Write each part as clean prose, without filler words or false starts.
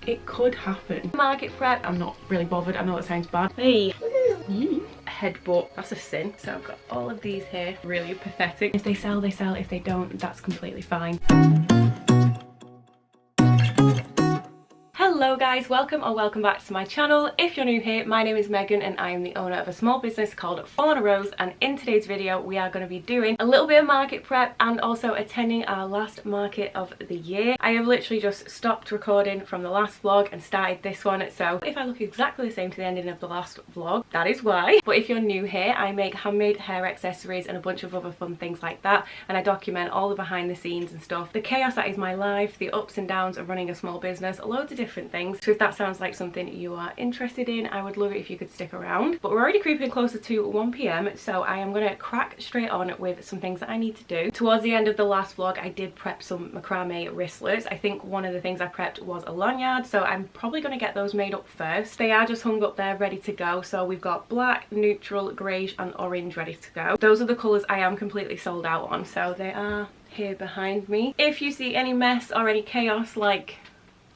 it could happen. Market prep, I'm not really bothered. I know that sounds bad. Hey. Headbutt, that's a sin. So I've got all of these here, really pathetic. If they sell, they sell. If they don't, that's completely fine. Hello guys, welcome or welcome back to my channel. If you're new here, my name is Megan and I am the owner of a small business called Fauna, and in today's video we are going to be doing a little bit of market prep and also attending our last market of the year. I have literally just stopped recording from the last vlog and started this one, so if I look exactly the same to the ending of the last vlog, that is why. But if you're new here, I make handmade hair accessories and a bunch of other fun things like that, and I document all the behind the scenes and stuff, the chaos that is my life, the ups and downs of running a small business, loads of different things. So if that sounds like something you are interested in, I would love it if you could stick around. But we're already creeping closer to 1 p.m, so I am going to crack straight on with some things that I need to do. Towards the end of the last vlog, I did prep some macrame wristlets. I think one of the things I prepped was a lanyard, so I'm probably going to get those made up first. They are just hung up there ready to go. So we've got black, neutral, greyish and orange ready to go. Those are the colours I am completely sold out on, so they are here behind me. If you see any mess or any chaos, like,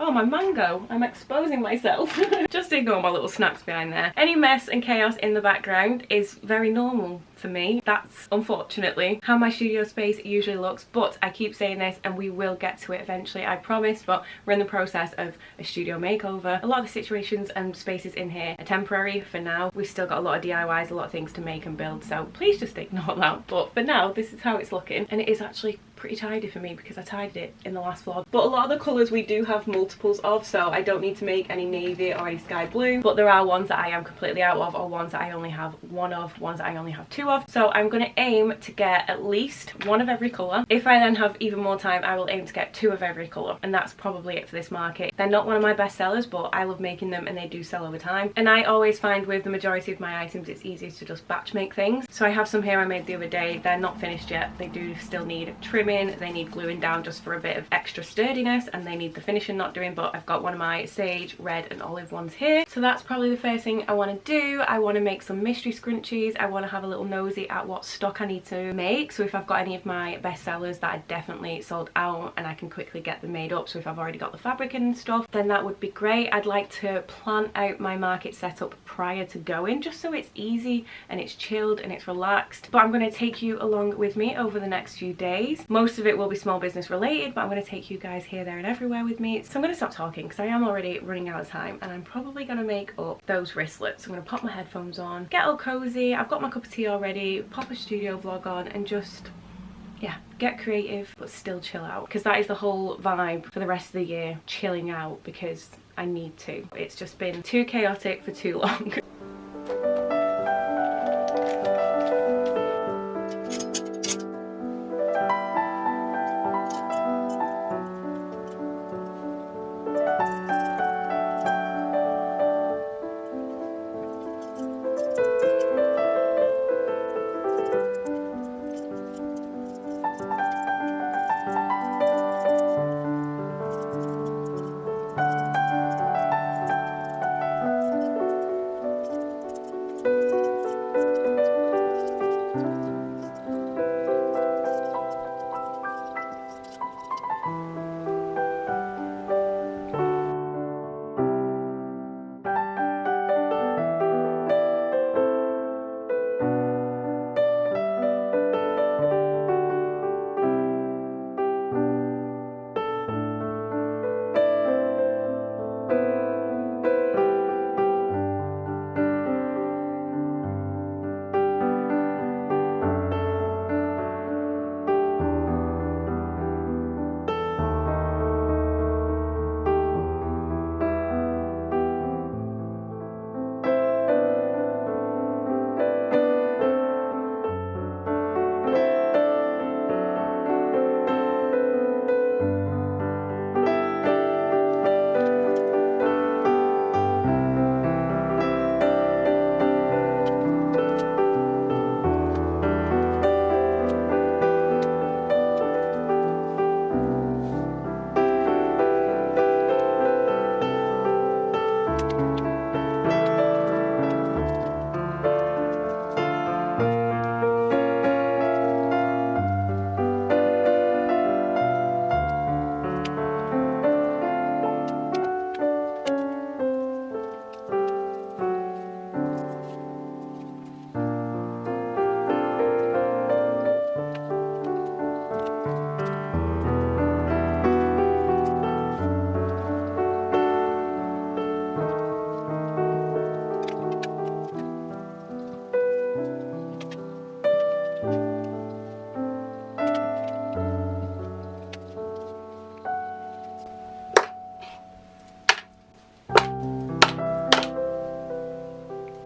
oh, my mango, I'm exposing myself. Just ignore my little snaps behind there. Any mess and chaos in the background is very normal for me. That's unfortunately how my studio space usually looks, but I keep saying this and we will get to it eventually, I promise. But we're in the process of a studio makeover. A lot of the situations and spaces in here are temporary for now. We've still got a lot of DIYs, a lot of things to make and build, so please just ignore that. But for now, this is how it's looking, and it is actually pretty tidy for me because I tidied it in the last vlog. But a lot of the colours we do have multiples of, so I don't need to make any navy or any sky blue, but there are ones that I am completely out of, or ones that I only have one of, ones that I only have two of. So I'm going to aim to get at least one of every colour. If I then have even more time, I will aim to get two of every colour, and that's probably it for this market. They're not one of my best sellers, but I love making them and they do sell over time, and I always find with the majority of my items it's easier to just batch make things. So I have some here I made the other day. They're not finished yet. They do still need trimming, they need gluing down just for a bit of extra sturdiness, and they need the finishing not doing. But I've got one of my sage, red and olive ones here, so that's probably the first thing I want to do. I want to make some mystery scrunchies. I want to have a little nosy at what stock I need to make, so if I've got any of my best sellers that are definitely sold out and I can quickly get them made up, so if I've already got the fabric and stuff, then that would be great. I'd like to plan out my market setup prior to going, just so it's easy and it's chilled and it's relaxed. But I'm going to take you along with me over the next few days. Most of it will be small business related, but I'm going to take you guys here, there and everywhere with me. So I'm going to stop talking because I am already running out of time, and I'm probably going to make up those wristlets. So I'm going to pop my headphones on, get all cozy, I've got my cup of tea already, pop a studio vlog on and just, yeah, get creative but still chill out, because that is the whole vibe for the rest of the year, chilling out, because I need to. It's just been too chaotic for too long.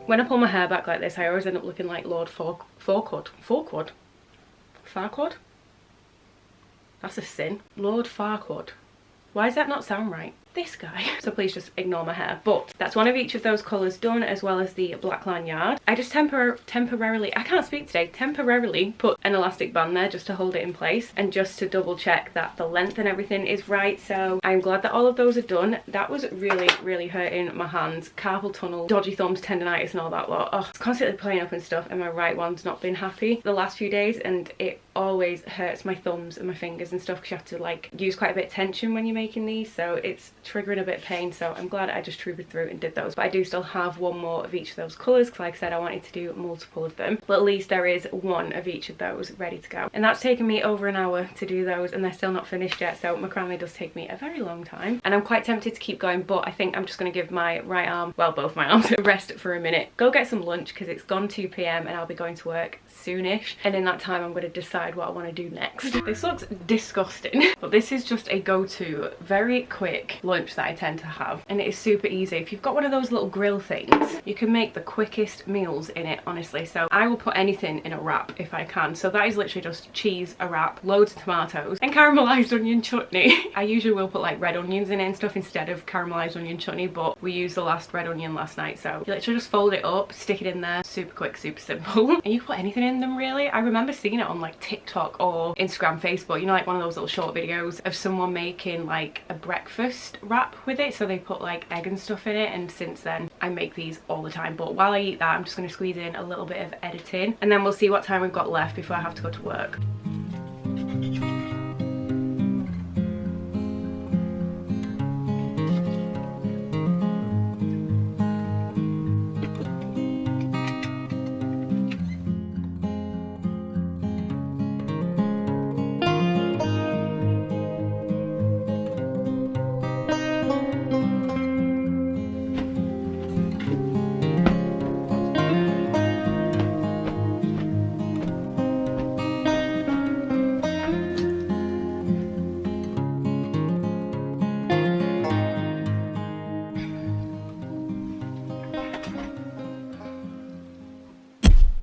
When I pull my hair back like this, I always end up looking like Lord Farquaad. That's a sin. Lord Farquaad. Why does that not sound right? This guy. So please just ignore my hair. But that's one of each of those colours done, as well as the black lanyard. I just temporarily, I can't speak today, temporarily put an elastic band there just to hold it in place and just to double check that the length and everything is right. So I'm glad that all of those are done. That was really hurting my hands. Carpal tunnel, dodgy thumbs, tendonitis and all that lot. Oh, it's constantly playing up and stuff, and my right one's not been happy the last few days, and it always hurts my thumbs and my fingers and stuff because you have to like use quite a bit of tension when you're making these, so it's triggering a bit of pain. So I'm glad I just troopered through and did those, but I do still have one more of each of those colours because, like I said, I wanted to do multiple of them, but at least there is one of each of those ready to go. And that's taken me over an hour to do those, and they're still not finished yet, so macrame does take me a very long time, and I'm quite tempted to keep going, but I think I'm just going to give my right arm, well, both my arms, a rest for a minute, go get some lunch because it's gone 2 p.m. and I'll be going to work soonish, and in that time I'm going to decide what I want to do next. This looks disgusting, but this is just a go-to very quick lunch that I tend to have, and it is super easy. If you've got one of those little grill things, you can make the quickest meals in it, honestly. So I will put anything in a wrap if I can. So that is literally just cheese, a wrap, loads of tomatoes and caramelized onion chutney. I usually will put like red onions in it and stuff instead of caramelized onion chutney, but we used the last red onion last night, so you literally just fold it up, stick it in there, super quick, super simple. And you can put anything in them really. I remember seeing it on like TikTok or Instagram, Facebook, you know, like one of those little short videos of someone making like a breakfast wrap with it, so they put like egg and stuff in it, and since then I make these all the time. But while I eat that, I'm just going to squeeze in a little bit of editing, and then we'll see what time we've got left before I have to go to work.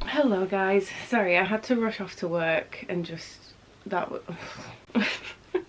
Hello guys, sorry I had to rush off to work and just that was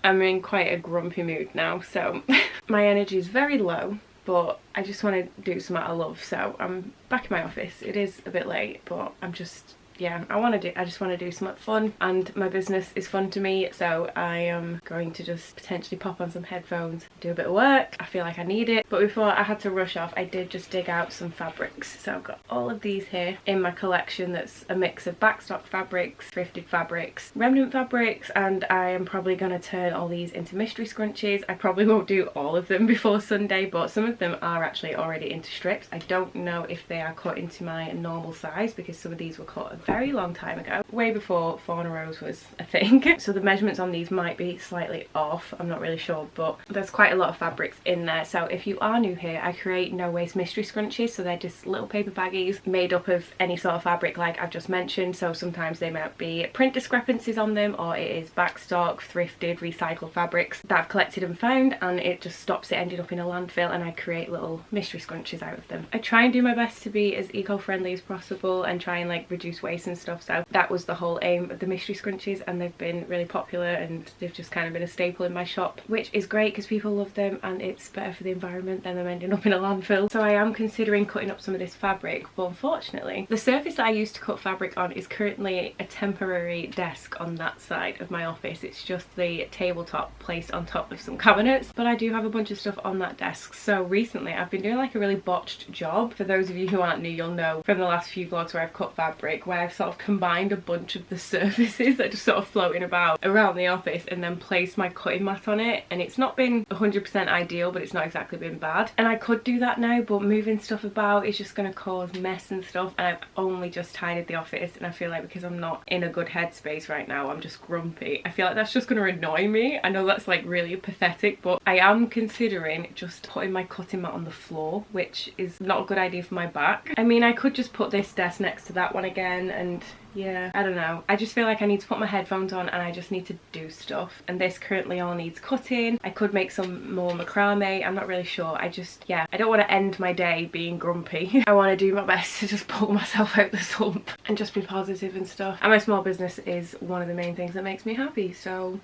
I'm in quite a grumpy mood now, so my energy is very low, but I just want to do something I love, so I'm back in my office. It is a bit late, but I'm just, yeah, I just want to do something fun, and my business is fun to me, so I am going to just potentially pop on some headphones, do a bit of work. I feel like I need it. But before I had to rush off, I did just dig out some fabrics. So I've got all of these here in my collection that's a mix of backstock fabrics, thrifted fabrics, remnant fabrics, and I am probably going to turn all these into mystery scrunchies. I probably won't do all of them before Sunday, but some of them are actually already into strips. I don't know if they are cut into my normal size because some of these were cut a very long time ago, way before Fauna Rose was a thing. So the measurements on these might be slightly off, I'm not really sure, but there's quite a lot of fabrics in there. So if you are new here, I create no waste mystery scrunchies, so they're just little paper baggies made up of any sort of fabric like I've just mentioned. So sometimes they might be print discrepancies on them, or it is backstock, thrifted, recycled fabrics that I've collected and found, and it just stops it ending up in a landfill, and I create little mystery scrunchies out of them. I try and do my best to be as eco-friendly as possible and try and like reduce waste and stuff, so that was the whole aim of the mystery scrunchies, and they've been really popular and they've just kind of been a staple in my shop, which is great because people love them and it's better for the environment than them ending up in a landfill. So I am considering cutting up some of this fabric, but unfortunately the surface that I used to cut fabric on is currently a temporary desk on that side of my office. It's just the tabletop placed on top of some cabinets, but I do have a bunch of stuff on that desk. So recently I've been doing like a really botched job. For those of you who aren't new, you'll know from the last few vlogs where I've cut fabric, where I've sort of combined a bunch of the surfaces that are just sort of floating about around the office and then placed my cutting mat on it, and it's not been 100% ideal, but it's not exactly been bad. And I could do that now, but moving stuff about is just going to cause mess and stuff, and I've only just tidied the office, and I feel like because I'm not in a good headspace right now, I'm just grumpy. I feel like that's just going to annoy me. I know that's like really pathetic, but I am considering just putting my cutting mat on the floor, which is not a good idea for my back. I mean, I could just put this desk next to that one again and yeah, I don't know. I just feel like I need to put my headphones on and I just need to do stuff. And this currently all needs cutting. I could make some more macrame. I'm not really sure. Yeah, I don't want to end my day being grumpy. I want to do my best to just pull myself out the slump and just be positive and stuff. And my small business is one of the main things that makes me happy, so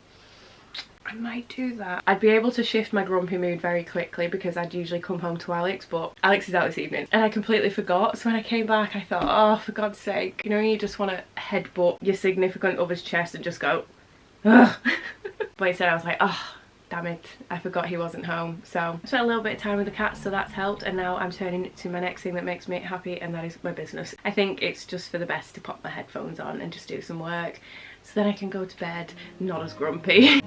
I might do that. I'd be able to shift my grumpy mood very quickly because I'd usually come home to Alex, but Alex is out this evening and I completely forgot. So when I came back I thought, oh, for God's sake, you know, you just want to headbutt your significant other's chest and just go, ugh. But instead I was like, oh, damn it, I forgot he wasn't home. So I spent a little bit of time with the cats, so that's helped, and now I'm turning to my next thing that makes me happy, and that is my business. I think it's just for the best to pop my headphones on and just do some work so then I can go to bed not as grumpy.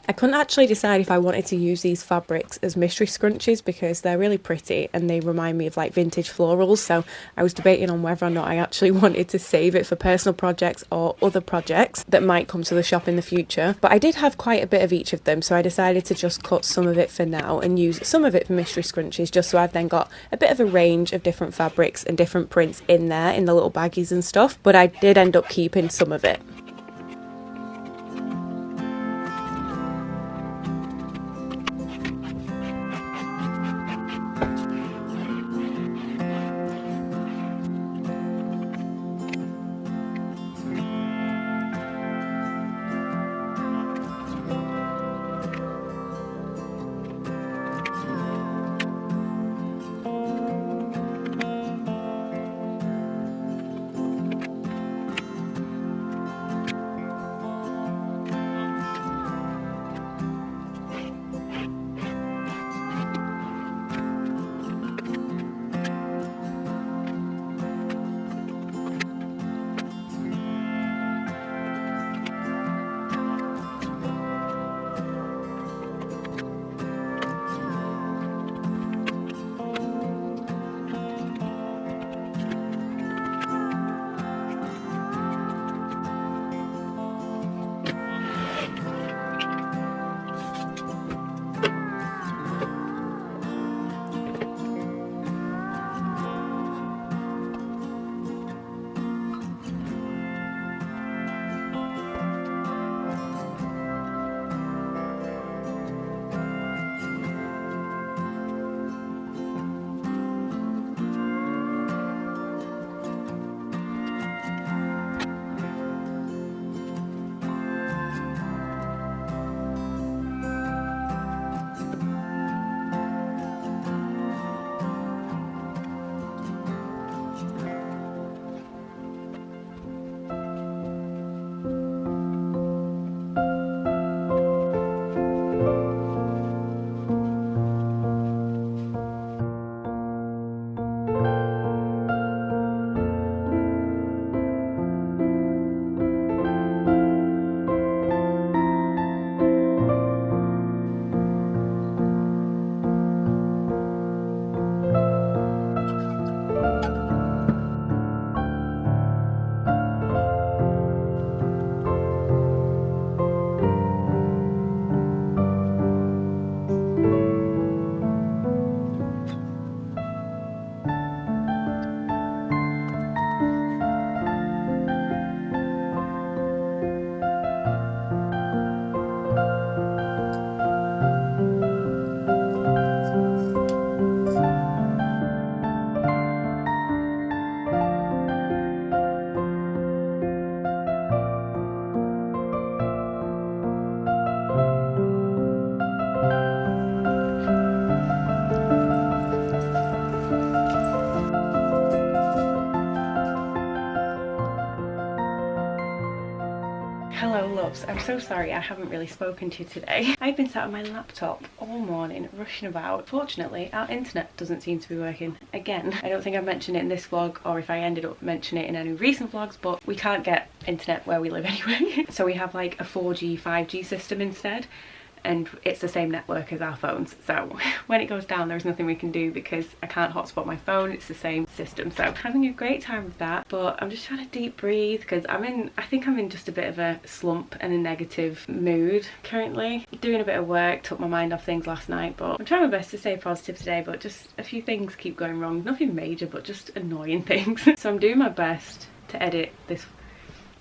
I couldn't actually decide if I wanted to use these fabrics as mystery scrunchies because they're really pretty and they remind me of like vintage florals, so I was debating on whether or not I actually wanted to save it for personal projects or other projects that might come to the shop in the future. But I did have quite a bit of each of them, so I decided to just cut some of it for now and use some of it for mystery scrunchies, just so I've then got a bit of a range of different fabrics and different prints in there in the little baggies and stuff. But I did end up keeping some of it. so sorry I haven't really spoken to you today. I've been sat on my laptop all morning rushing about. Fortunately, our internet doesn't seem to be working again. I don't think I've mentioned it in this vlog, or if I ended up mentioning it in any recent vlogs, but we can't get internet where we live anyway. So we have like a 4G, 5G system instead, and it's the same network as our phones. So when it goes down, there's nothing we can do because I can't hotspot my phone. It's the same system. So having a great time with that, but I'm just trying to deep breathe because I think I'm in just a bit of a slump and a negative mood currently. Doing a bit of work, took my mind off things last night, but I'm trying my best to stay positive today, but just a few things keep going wrong. Nothing major, but just annoying things. So I'm doing my best to edit this.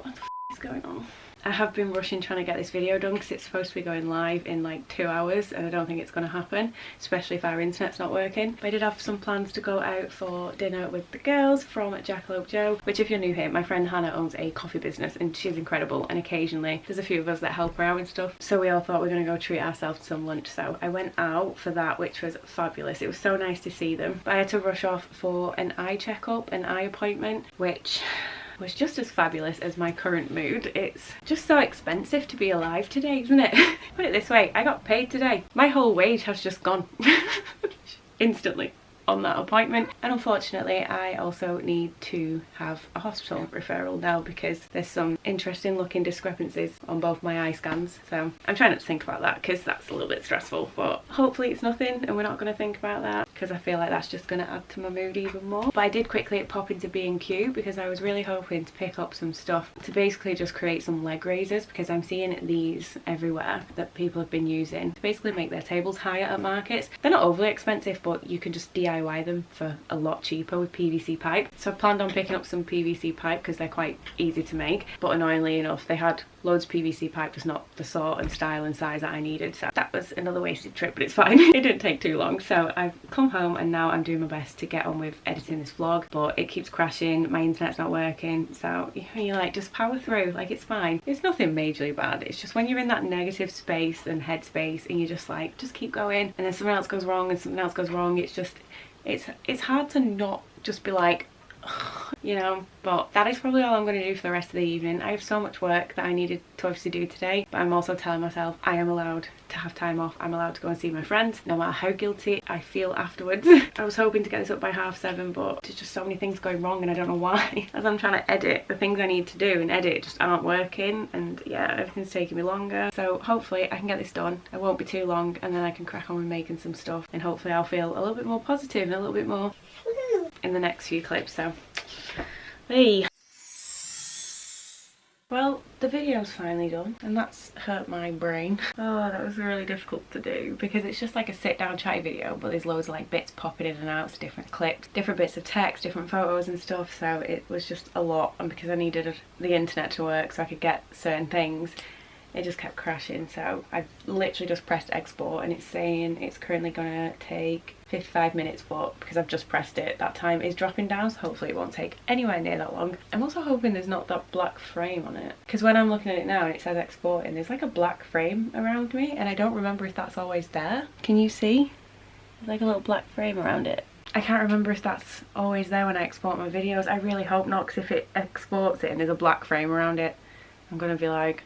What the f is going on? I have been rushing trying to get this video done because it's supposed to be going live in like 2 hours, and I don't think it's going to happen, especially if our internet's not working. But I did have some plans to go out for dinner with the girls from Jackalope Joe, which, if you're new here, my friend Hannah owns a coffee business and she's incredible, and occasionally there's a few of us that help her out and stuff. So we all thought we were going to go treat ourselves to some lunch, so I went out for that, which was fabulous. It was so nice to see them. But I had to rush off for an eye checkup, an eye appointment, which was just as fabulous as my current mood. It's just so expensive to be alive today, isn't it? Put it this way, I got paid today. My whole wage has just gone instantly on that appointment. And unfortunately I also need to have a hospital referral now because there's some interesting looking discrepancies on both my eye scans. So I'm trying not to think about that because that's a little bit stressful, but hopefully it's nothing and we're not going to think about that because I feel like that's just going to add to my mood even more. But I did quickly pop into B&Q because I was really hoping to pick up some stuff to basically just create some leg raisers, because I'm seeing these everywhere that people have been using to basically make their tables higher at markets. They're not overly expensive, but you can just DIY them for a lot cheaper with PVC pipe. So I planned on picking up some PVC pipe because they're quite easy to make, but annoyingly enough they had loads of PVC pipe, just not the sort and style and size that I needed. So that was another wasted trip, but it's fine. It didn't take too long. So I've come home and now I'm doing my best to get on with editing this vlog, but it keeps crashing, my internet's not working. So you're like, just power through, like it's fine. It's nothing majorly bad. It's just when you're in that negative space and headspace and you're just like, just keep going, and then something else goes wrong and something else goes wrong. It's just, it's hard to not just be like, you know. But that is probably all I'm going to do for the rest of the evening. I have so much work that I needed to obviously do today, but I'm also telling myself I am allowed to have time off. I'm allowed to go and see my friends, no matter how guilty I feel afterwards. I was hoping to get this up by 7:30, but there's just so many things going wrong and I don't know why. As I'm trying to edit, the things I need to do and edit just aren't working, and yeah, everything's taking me longer. So hopefully I can get this done. It won't be too long and then I can crack on with making some stuff, and hopefully I'll feel a little bit more positive and a little bit more in the next few clips. So hey, well, the video's finally done and that's hurt my brain. Oh, that was really difficult to do because it's just like a sit down chatty video, but there's loads of like bits popping in and out, so different clips, different bits of text, different photos and stuff. So it was just a lot, and because I needed the internet to work so I could get certain things, it just kept crashing. So I literally just pressed export and it's saying it's currently gonna take 55 minutes, but because I've just pressed it, that time is dropping down, so hopefully it won't take anywhere near that long. I'm also hoping there's not that black frame on it, because when I'm looking at it now and it says exporting, there's like a black frame around me and I don't remember if that's always there. Can you see? There's like a little black frame around it. I can't remember if that's always there when I export my videos. I really hope not, because if it exports it and there's a black frame around it, I'm gonna be like,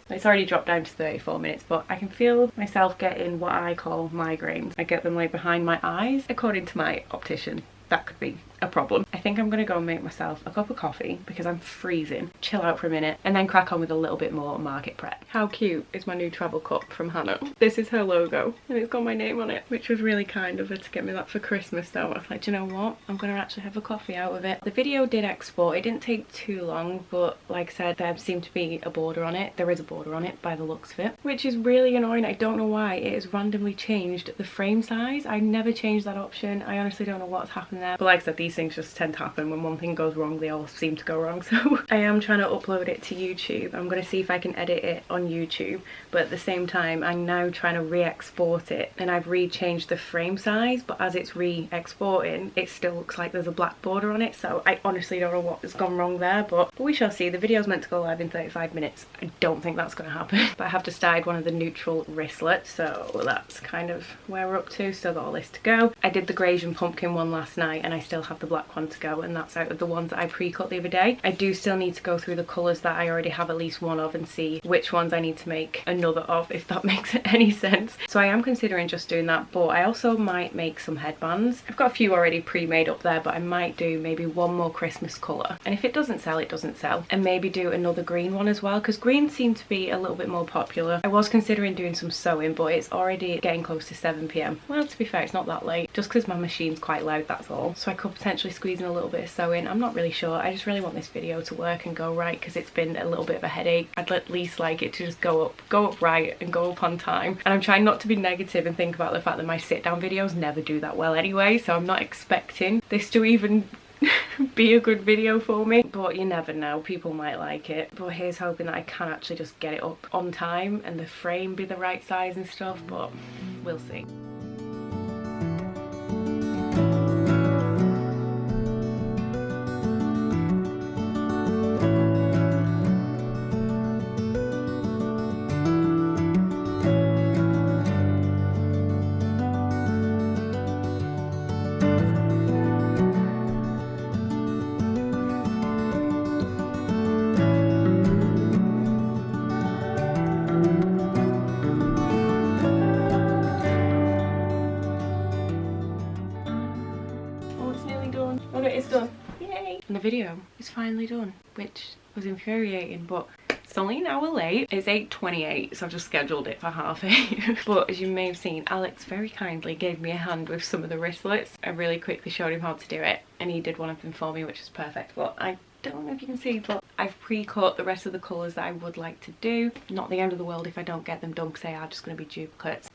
it's already dropped down to 34 minutes, but I can feel myself getting what I call migraines. I get them like behind my eyes, according to my optician. That could be a problem. I think I'm gonna go and make myself a cup of coffee because I'm freezing, chill out for a minute, and then crack on with a little bit more market prep. How cute is my new travel cup from Hannah? This is her logo and it's got my name on it, which was really kind of her to get me that for Christmas. So I was like, do you know what, I'm gonna actually have a coffee out of it. The video did export, it didn't take too long, but like I said, there seemed to be a border on it. There is a border on it by the looks of it, which is really annoying. I don't know why it has randomly changed the frame size. I never changed that option. I honestly don't know what's happened there, but like I said, these things just tend to happen. When one thing goes wrong, they all seem to go wrong. So I am trying to upload it to YouTube. I'm going to see if I can edit it on YouTube, but at the same time I'm now trying to re-export it, and I've re-changed the frame size, but as it's re-exporting it still looks like there's a black border on it. So I honestly don't know what has gone wrong there, but we shall see. The video's meant to go live in 35 minutes. I don't think that's going to happen, but I have decided one of the neutral wristlets, so that's kind of where we're up to. Still got all this to go. I did the Grasian pumpkin one last night and I still have have the black one to go, and that's out of the ones that I pre-cut the other day. I do still need to go through the colours that I already have at least one of and see which ones I need to make another of, if that makes any sense. So I am considering just doing that, but I also might make some headbands. I've got a few already pre-made up there, but I might do maybe one more Christmas colour, and if it doesn't sell, it doesn't sell. And maybe do another green one as well, because green seemed to be a little bit more popular. I was considering doing some sewing, but it's already getting close to 7 p.m. Well, to be fair, it's not that late, just because my machine's quite loud, that's all. So I could potentially squeeze in a little bit of sewing. I'm not really sure. I just really want this video to work and go right, because it's been a little bit of a headache. I'd at least like it to just go up right and go up on time. And I'm trying not to be negative and think about the fact that my sit down videos never do that well anyway, so I'm not expecting this to even be a good video for me, but you never know, people might like it. But here's hoping that I can actually just get it up on time and the frame be the right size and stuff, but we'll see. It's done. Yay! And the video is finally done, which was infuriating, but it's only an hour late. It's 8:28, so I've just scheduled it for 8:30. But as you may have seen, Alex very kindly gave me a hand with some of the wristlets. I really quickly showed him how to do it, and he did one of them for me, which is perfect. But I don't know if you can see, but I've pre-cut the rest of the colours that I would like to do. Not the end of the world if I don't get them done, because they are just going to be duplicates.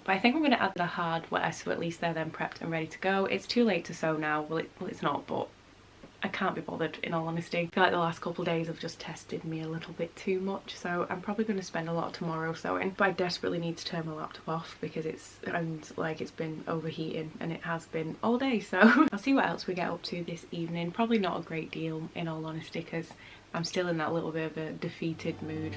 But I think I'm going to add the hardware, so at least they're then prepped and ready to go. It's too late to sew now. Well, it's not, but I can't be bothered, in all honesty. I feel like the last couple of days have just tested me a little bit too much, so I'm probably going to spend a lot of tomorrow sewing. But I desperately need to turn my laptop off, because it's been overheating, and it has been all day. So I'll see what else we get up to this evening. Probably not a great deal, in all honesty, because I'm still in that little bit of a defeated mood.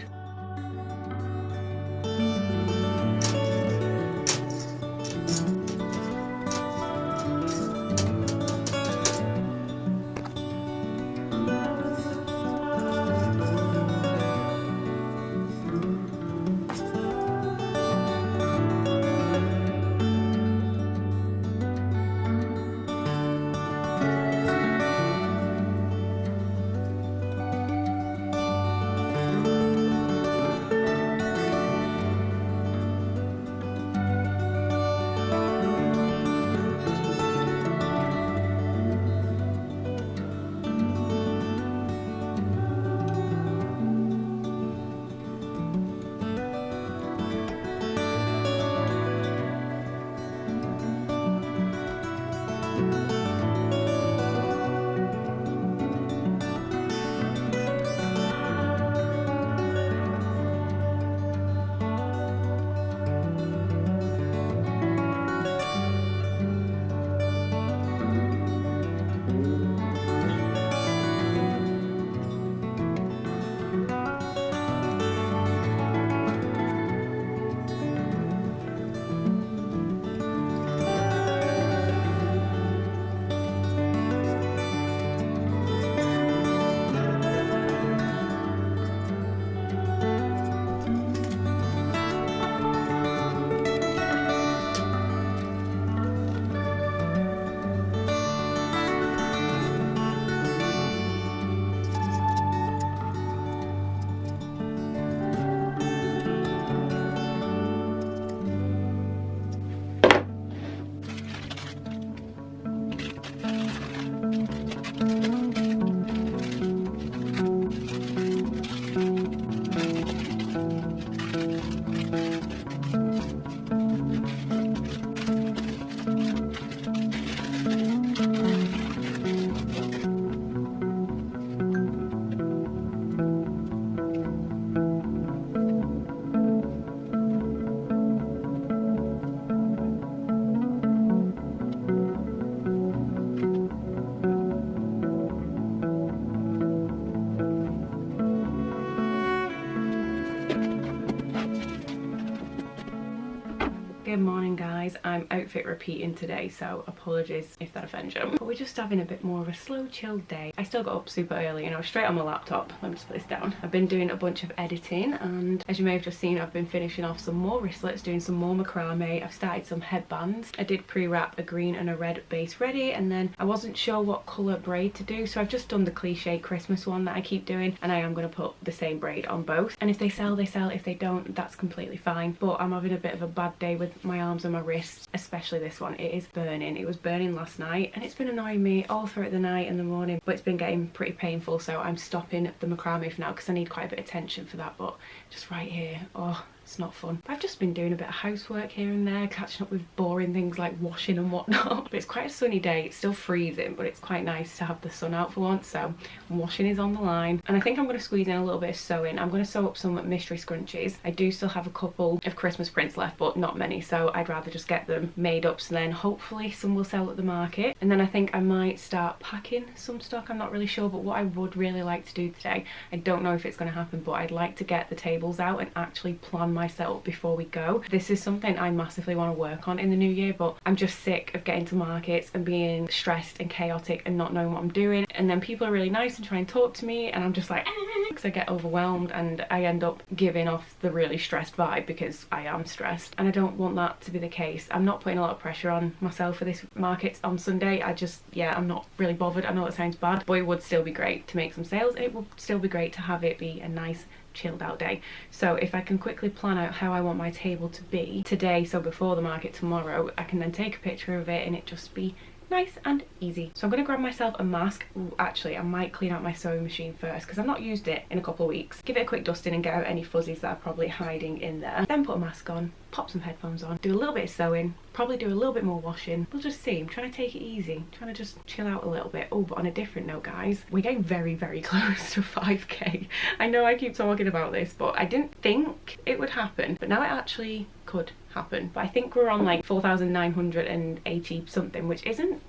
Good morning guys, I'm outfit repeating today, so apologies if that offends you. But we're just having a bit more of a slow chilled day. I still got up super early and I was straight on my laptop. Let me just put this down. I've been doing a bunch of editing, and as you may have just seen, I've been finishing off some more wristlets, doing some more macrame. I've started some headbands. I did pre-wrap a green and a red base ready, and then I wasn't sure what colour braid to do, so I've just done the cliche Christmas one that I keep doing, and I am going to put the same braid on both. And if they sell, they sell. If they don't, that's completely fine. But I'm having a bit of a bad day with my arms and my wrists, especially this one. It is burning. It was burning last night and it's been annoying me all throughout the night and the morning, but it's been getting pretty painful, so I'm stopping the macrame for now because I need quite a bit of tension for that. But just right here, oh, it's not fun. I've just been doing a bit of housework here and there, catching up with boring things like washing and whatnot. But it's quite a sunny day. It's still freezing, but it's quite nice to have the sun out for once, so washing is on the line. And I think I'm going to squeeze in a little bit of sewing. I'm going to sew up some mystery scrunchies. I do still have a couple of Christmas prints left, but not many, so I'd rather just get them made up, so then hopefully some will sell at the market. And then I think I might start packing some stock. I'm not really sure, but what I would really like to do today, I don't know if it's going to happen, but I'd like to get the tables out and actually plan my setup before we go. This is something I massively want to work on in the new year, but I'm just sick of getting to markets and being stressed and chaotic and not knowing what I'm doing, and then people are really nice and try and talk to me and I'm just like because I get overwhelmed and I end up giving off the really stressed vibe because I am stressed, and I don't want that to be the case. I'm not putting a lot of pressure on myself for this market on Sunday. I'm not really bothered. I know that sounds bad, but it would still be great to make some sales. It would still be great to have it be a nice chilled out day. So if I can quickly plan out how I want my table to be today, so before the market tomorrow, I can then take a picture of it and it just be nice and easy. So I'm going to grab myself a mask. Ooh, actually I might clean out my sewing machine first because I've not used it in a couple of weeks. Give it a quick dusting and get out any fuzzies that are probably hiding in there. Then put a mask on, pop some headphones on, do a little bit of sewing, probably do a little bit more washing. We'll just see. I'm trying to take it easy, trying to just chill out a little bit. Oh, but on a different note guys, we're getting very close to 5k. I know I keep talking about this, but I didn't think it would happen, but now it actually could happen. But I think we're on like 4,980 something, which isn't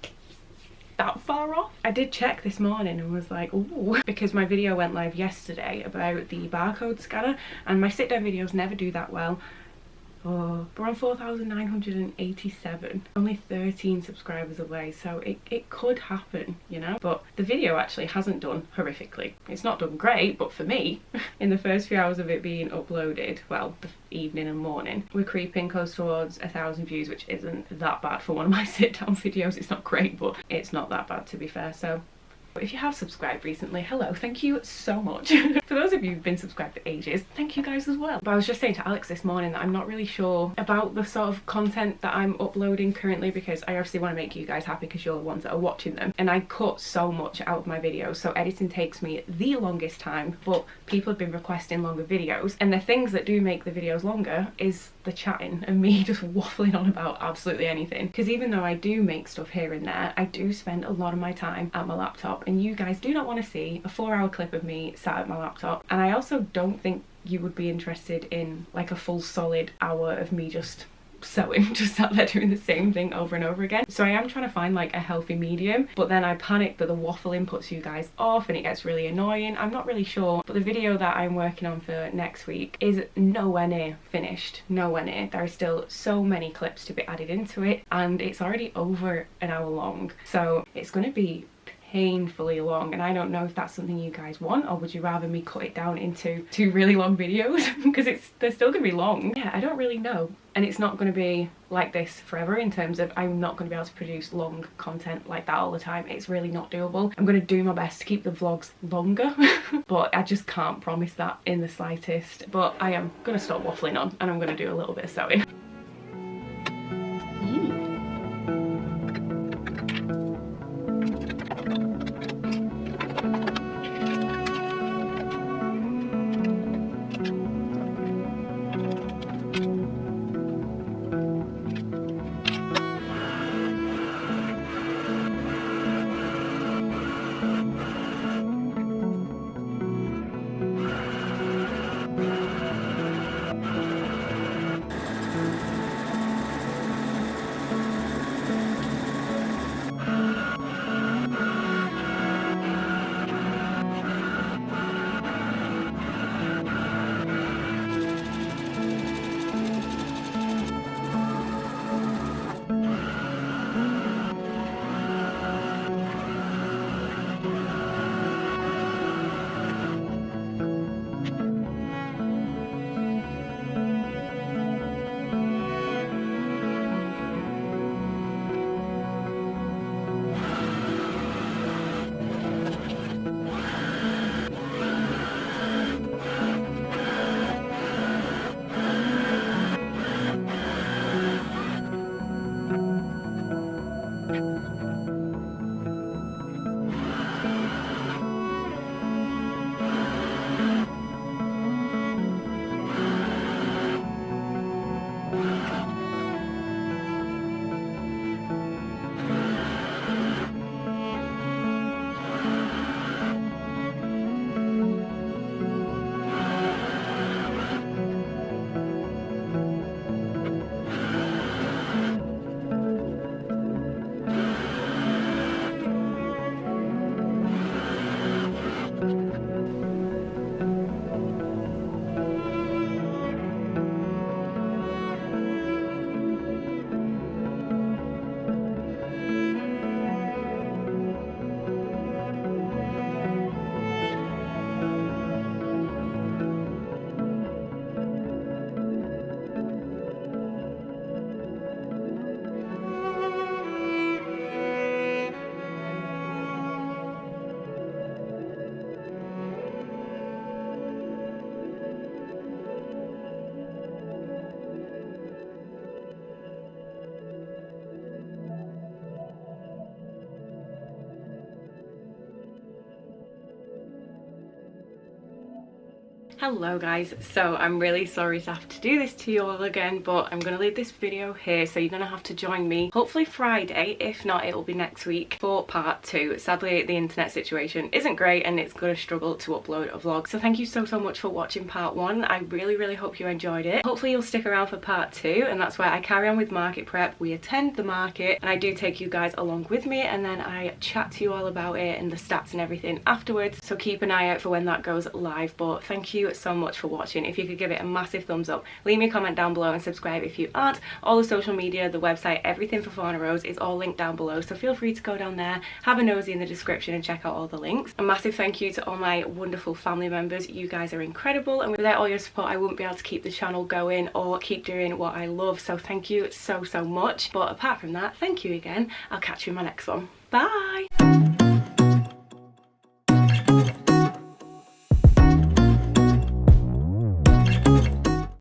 that far off. I did check this morning and was like, ooh, because my video went live yesterday about the barcode scanner, and my sit down videos never do that well. Oh, we're on 4,987, only 13 subscribers away, so it could happen, you know. But the video actually hasn't done horrifically. It's not done great, but for me, in the first few hours of it being uploaded, well, the evening and morning, we're creeping close towards 1,000 views, which isn't that bad for one of my sit down videos. It's not great, but it's not that bad to be fair. So if you have subscribed recently, hello, thank you so much. For those of you who've been subscribed for ages, thank you guys as well. But I was just saying to Alex this morning that I'm not really sure about the sort of content that I'm uploading currently, because I obviously want to make you guys happy because you're the ones that are watching them, and I cut so much out of my videos, so editing takes me the longest time. But people have been requesting longer videos, and the things that do make the videos longer is the chatting and me just waffling on about absolutely anything. Because even though I do make stuff here and there, I do spend a lot of my time at my laptop, and you guys do not want to see a 4-hour clip of me sat at my laptop. And I also don't think you would be interested in like a full solid hour of me just sewing, just sat there doing the same thing over and over again. So I am trying to find like a healthy medium, but then I panic that the waffling puts you guys off and it gets really annoying. I'm not really sure, but the video that I'm working on for next week is nowhere near finished, nowhere near. There are still so many clips to be added into it, and it's already over an hour long, so it's going to be painfully long, and I don't know if that's something you guys want, or would you rather me cut it down into 2 really long videos because they're still gonna be long. Yeah, I don't really know, and it's not going to be like this forever in terms of I'm not going to be able to produce long content like that all the time. It's really not doable. I'm going to do my best to keep the vlogs longer but I just can't promise that in the slightest. But I am going to stop waffling on and I'm going to do a little bit of sewing. Hello guys, so I'm really sorry to have to do this to you all again, but I'm going to leave this video here, so you're going to have to join me hopefully Friday. If not, it will be next week for part 2. Sadly, the internet situation isn't great and it's going to struggle to upload a vlog. So thank you so much for watching part 1. I really hope you enjoyed it. Hopefully you'll stick around for part 2, and that's where I carry on with market prep. We attend the market and I do take you guys along with me, and then I chat to you all about it and the stats and everything afterwards. So keep an eye out for when that goes live. But thank you so much for watching. If you could give it a massive thumbs up, leave me a comment down below and subscribe if you aren't. All the social media, the website, everything for Fauna Rose is all linked down below, so feel free to go down there, have a nosy in the description and check out all the links. A massive thank you to all my wonderful family members. You guys are incredible, and without all your support I wouldn't be able to keep the channel going or keep doing what I love, so thank you so much. But apart from that, thank you again. I'll catch you in my next one. Bye.